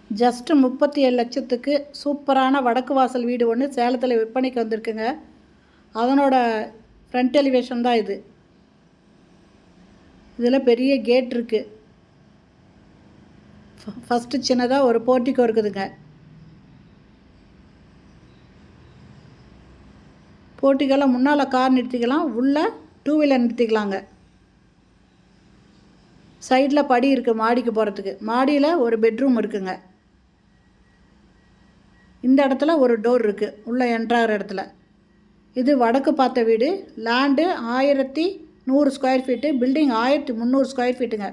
Just 37 லட்சத்துக்கு சூப்பரான வடக்கு வாசல் வீடு ஒன்று சேலத்தில் விற்பனைக்கு வந்திருக்குங்க. அதனோட ஃப்ரண்ட் எலிவேஷன் தான் இது. இதில் பெரிய கேட் இருக்குது. ஃபஸ்ட்டு சின்னதாக ஒரு போர்ட்டிக்கோ இருக்குதுங்க. போர்ட்டிக்கோவில் முன்னால் கார் நிறுத்திக்கலாம், உள்ளே 2 வீலர் நிறுத்திக்கலாங்க. சைடில் படி இருக்குது மாடிக்கு போகிறதுக்கு. மாடியில் ஒரு பெட்ரூம் இருக்குங்க. இந்த இடத்துல ஒரு டோர் இருக்குது உள்ளே என்ட்ராகிற இடத்துல. இது வடக்கு பார்த்த வீடு. Land 1100 square feet, building 1300 square ஃபீட்டுங்க.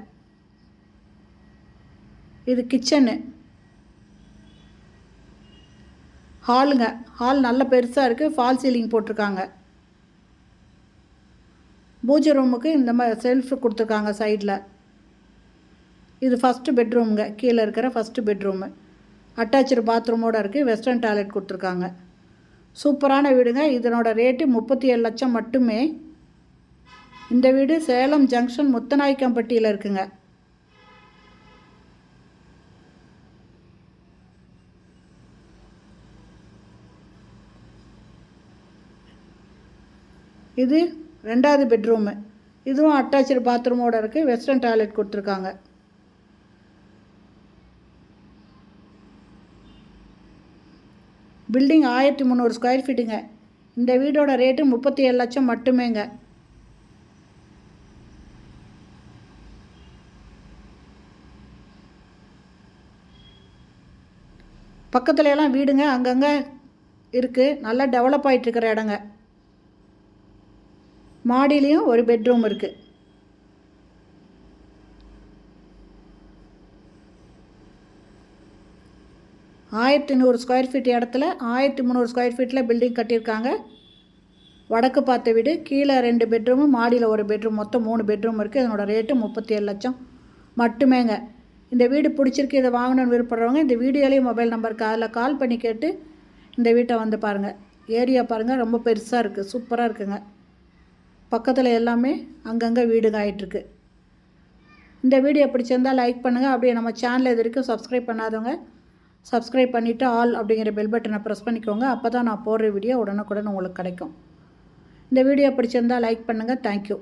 இது கிச்சனு, ஹாலுங்க. ஹால் நல்ல பெருசாக இருக்குது, ஃபால் சீலிங் போட்டிருக்காங்க. பூஜை ரூமுக்கு இந்த மாதிரி செல்ஃப் கொடுத்துருக்காங்க சைடில். இது ஃபஸ்ட்டு பெட்ரூமுங்க, கீழே இருக்கிற ஃபஸ்ட்டு பெட்ரூமு. அட்டாச்சு பாத்ரூமோடு இருக்குது. வெஸ்டர்ன் டாய்லெட் கொடுத்துருக்காங்க. சூப்பரான வீடுங்க. இதனோட ரேட்டு 37 லட்சம் மட்டுமே. இந்த வீடு சேலம் ஜங்ஷன் முத்தநாயக்கம்பட்டியில் இருக்குங்க. இது 2வது பெட்ரூமு. இதுவும் அட்டாச்சு பாத்ரூமோடு இருக்குது. வெஸ்டர்ன் டாய்லெட் கொடுத்துருக்காங்க. பில்டிங் 1300 ஸ்கொயர் ஃபீட்டுங்க. இந்த வீடோட ரேட்டு 37 லட்சம் மட்டுமேங்க. பக்கத்துல எல்லாம் வீடுங்க அங்கங்கே இருக்குது. நல்லா டெவலப் ஆகிட்டுருக்கிற இடங்க. மாடியிலையும் ஒரு பெட்ரூம் இருக்குது. ஆயிரத்தி 100 ஸ்கொயர் ஃபீட் இடத்துல 1300 ஸ்கொயர் ஃபீட்டில் பில்டிங் கட்டியிருக்காங்க. வடக்கு பார்த்த வீடு. கீழே 2 பெட்ரூமு, மாடியில் ஒரு பெட்ரூம், மொத்தம் 3 பெட்ரூம் இருக்குது. இதனோட ரேட்டு 37 லட்சம் மட்டுமேங்க. இந்த வீடு பிடிச்சிருக்கு, இதை வாங்கணும்னு விருப்பப்படுறவங்க இந்த வீடியோலேயும் மொபைல் நம்பருக்கு அதில் கால் பண்ணி கேட்டு இந்த வீட்டை வந்து பாருங்கள். ஏரியா பாருங்கள், ரொம்ப பெருசாக இருக்குது, சூப்பராக இருக்குங்க. பக்கத்தில் எல்லாமே அங்கங்கே வீடுங்க ஆகிட்டுருக்கு. இந்த வீடியோ பிடிச்சிருந்தால் லைக் பண்ணுங்கள். அப்படியே நம்ம சேனல் இது வரைக்கும் சப்ஸ்கிரைப் பண்ணாதவங்க சப்ஸ்கிரைப் பண்ணிவிட்டு ஆல் அப்படிங்கிற பெல் பட்டனை ப்ரெஸ் பண்ணிக்கோங்க. அப்போ தான் நான் போடுற வீடியோ உடனுக்குடன் உங்களுக்கு கிடைக்கும். இந்த வீடியோ பிடிச்சிருந்தால் லைக் பண்ணுங்கள். தேங்க்யூ.